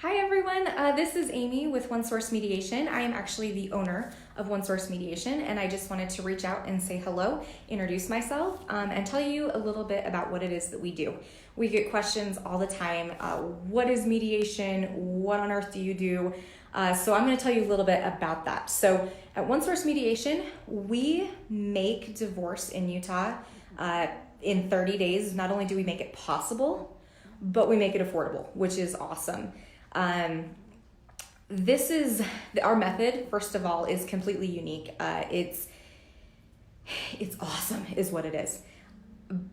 Hi everyone, this is Amy with One Source Mediation. I am actually the owner of One Source Mediation, and I just wanted to reach out and say hello, introduce myself, and tell you a little bit about what it is that we do. We get questions all the time. What is mediation? What on earth do you do? So I'm going to tell you a little bit about that. So at One Source Mediation, we make divorce in Utah in 30 days. Not only do we make it possible, but we make it affordable, which is awesome. This is our method. First of all, is completely unique. It's awesome is what it is,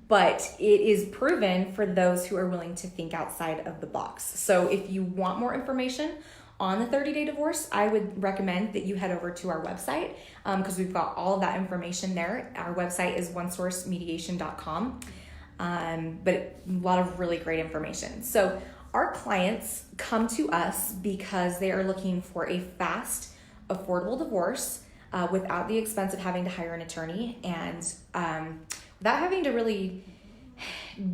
but it is proven for those who are willing to think outside of the box. So if you want more information on the 30-day divorce, I would recommend that you head over to our website because we've got all of that information there. Our website is onesourcemediation.com, but a lot of really great information. So our clients come to us because they are looking for a fast, affordable divorce without the expense of having to hire an attorney and without having to really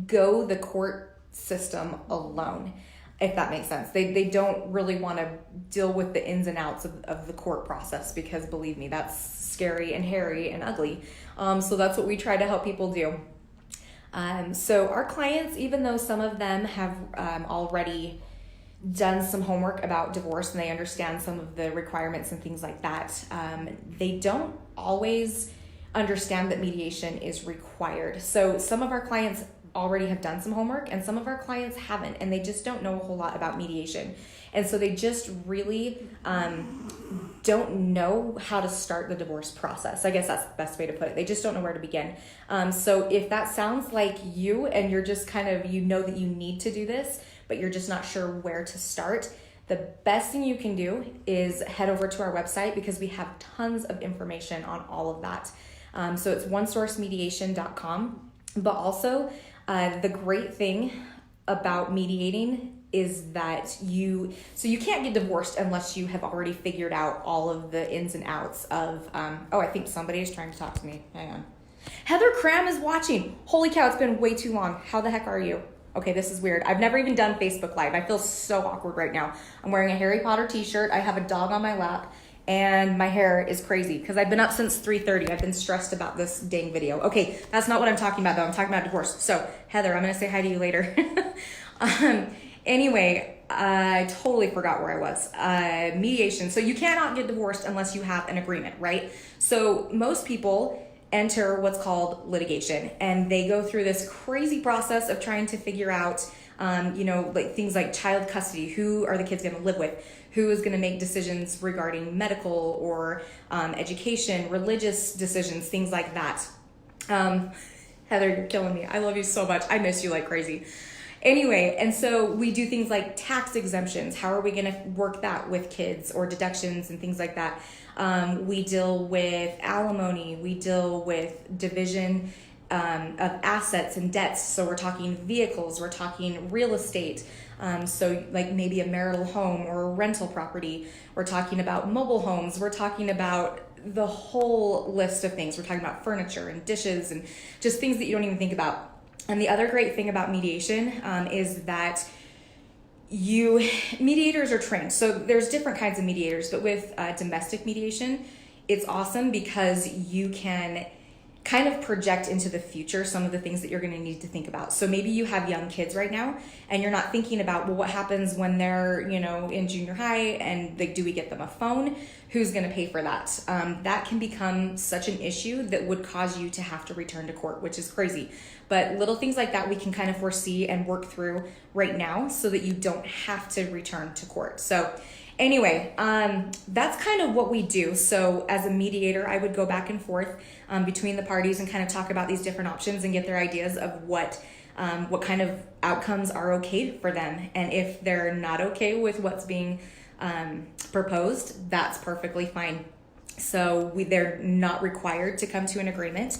go the court system alone, if that makes sense. They don't really want to deal with the ins and outs of the court process because, believe me, that's scary and hairy and ugly. So that's what we try to help people do. So our clients, even though some of them have already done some homework about divorce and they understand some of the requirements and things like that, they don't always understand that mediation is required. So some of our clients already have done some homework and some of our clients haven't, and they just don't know a whole lot about mediation. And so they just really don't know how to start the divorce process. I guess that's the best way to put it. They just don't know where to begin. So if that sounds like you and you're just kind of, you know that you need to do this, but you're just not sure where to start, the best thing you can do is head over to our website because we have tons of information on all of that. So it's onesourcemediation.com. But also the great thing about mediating is that you can't get divorced unless you have already figured out all of the ins and outs of, I think somebody is trying to talk to me. Hang on. Heather Cram is watching. Holy cow, it's been way too long. How the heck are you? Okay, this is weird. I've never even done Facebook Live. I feel so awkward right now. I'm wearing a Harry Potter t-shirt. I have a dog on my lap. And my hair is crazy because I've been up since 3:30. I've been stressed about this dang video. Okay, that's not what I'm talking about though. I'm talking about divorce. So Heather, I'm gonna say hi to you later. Anyway, I totally forgot where I was. Mediation. So you cannot get divorced unless you have an agreement, right? So most people enter what's called litigation and they go through this crazy process of trying to figure out like things like child custody. Who are the kids going to live with? Who is going to make decisions regarding medical or education, religious decisions, things like that. Heather, you're killing me. I love you so much. I miss you like crazy. Anyway, and so we do things like tax exemptions. How are we going to work that with kids or deductions and things like that? We deal with alimony. We deal with division of assets and debts. So we're talking vehicles, we're talking real estate. So like maybe a marital home or a rental property. We're talking about mobile homes. We're talking about the whole list of things. We're talking about furniture and dishes and just things that you don't even think about. And the other great thing about mediation is that mediators are trained. So there's different kinds of mediators, but with domestic mediation, it's awesome because you can kind of project into the future some of the things that you're going to need to think about. So maybe you have young kids right now and you're not thinking about, well, what happens when they're, in junior high and do we get them a phone? Who's going to pay for that? That can become such an issue that would cause you to have to return to court, which is crazy. But little things like that we can kind of foresee and work through right now so that you don't have to return to court. So anyway, that's kind of what we do. So as a mediator, I would go back and forth between the parties and kind of talk about these different options and get their ideas of what kind of outcomes are okay for them. And if they're not okay with what's being proposed, that's perfectly fine. So they're not required to come to an agreement.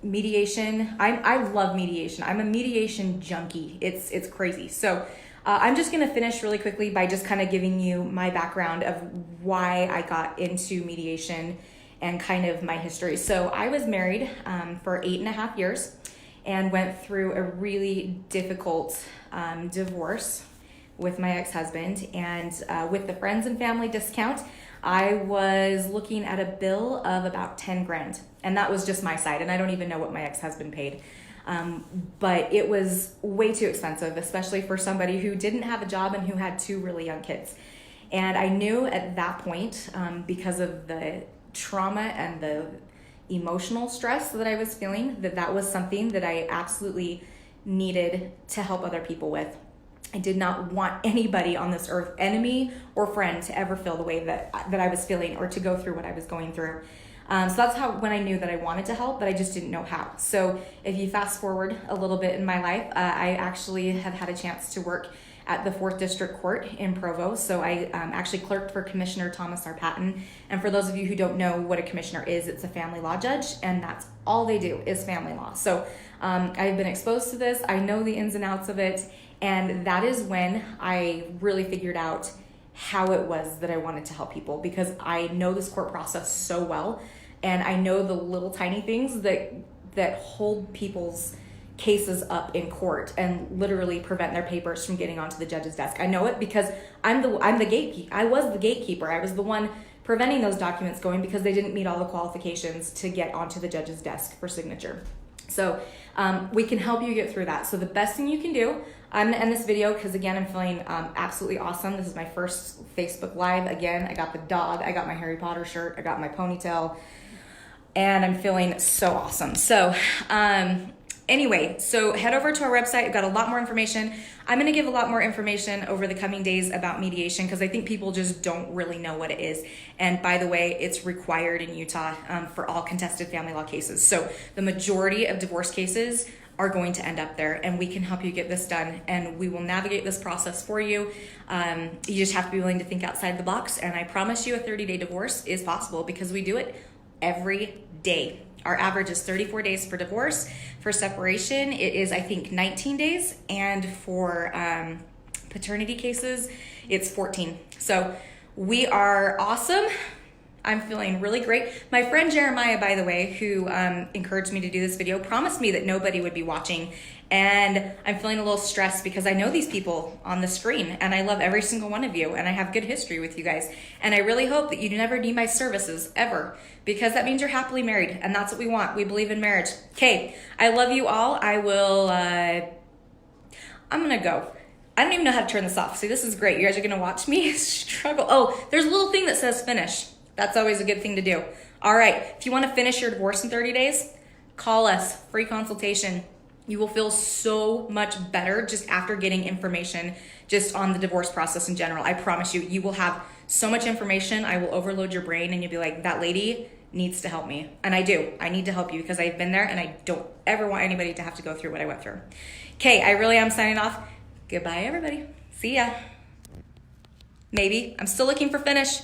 Mediation, I love mediation. I'm a mediation junkie. It's crazy. So I'm just going to finish really quickly by just kind of giving you my background of why I got into mediation and kind of my history. So I was married for 8.5 years and went through a really difficult divorce with my ex-husband, and with the friends and family discount, I was looking at a bill of about 10 grand. And that was just my side. And I don't even know what my ex-husband paid. But it was way too expensive, especially for somebody who didn't have a job and who had 2 really young kids. And I knew at that point, because of the trauma and the emotional stress that I was feeling, that was something that I absolutely needed to help other people with. I did not want anybody on this earth, enemy or friend, to ever feel the way that I was feeling or to go through what I was going through. So that's when I knew that I wanted to help, but I just didn't know how. So if you fast forward a little bit in my life, I actually have had a chance to work at the 4th District Court in Provo. So I actually clerked for Commissioner Thomas R. Patton. And for those of you who don't know what a commissioner is, it's a family law judge, and that's all they do is family law. So I've been exposed to this. I know the ins and outs of it. And that is when I really figured out how it was that I wanted to help people, because I know this court process so well, and I know the little tiny things that hold people's cases up in court and literally prevent their papers from getting onto the judge's desk. I know it because I'm the gatekeeper. I was the gatekeeper. I was the one preventing those documents going because they didn't meet all the qualifications to get onto the judge's desk for signature. So we can help you get through that. So the best thing you can do, I'm gonna end this video because again, I'm feeling absolutely awesome. This is my first Facebook Live. Again, I got the dog, I got my Harry Potter shirt, I got my ponytail, and I'm feeling so awesome. So anyway, so head over to our website. We've got a lot more information. I'm going to give a lot more information over the coming days about mediation because I think people just don't really know what it is. And by the way, it's required in Utah for all contested family law cases. So the majority of divorce cases are going to end up there, and we can help you get this done, and we will navigate this process for you. You just have to be willing to think outside the box, and I promise you a 30-day divorce is possible because we do it every day. Our average is 34 days for divorce. For separation, it is, I think, 19 days. And for paternity cases, it's 14. So we are awesome. I'm feeling really great. My friend Jeremiah, by the way, who encouraged me to do this video, promised me that nobody would be watching. And I'm feeling a little stressed because I know these people on the screen and I love every single one of you and I have good history with you guys. And I really hope that you never need my services ever, because that means you're happily married and that's what we want. We believe in marriage. Okay, I love you all. I will, I'm gonna go. I don't even know how to turn this off. See, this is great. You guys are gonna watch me struggle. Oh, there's a little thing that says finish. That's always a good thing to do. All right, if you wanna finish your divorce in 30 days, call us, free consultation. You will feel so much better just after getting information just on the divorce process in general. I promise you, you will have so much information. I will overload your brain and you'll be like, that lady needs to help me. And I do. I need to help you because I've been there and I don't ever want anybody to have to go through what I went through. Okay, I really am signing off. Goodbye, everybody. See ya. Maybe. I'm still looking for finish.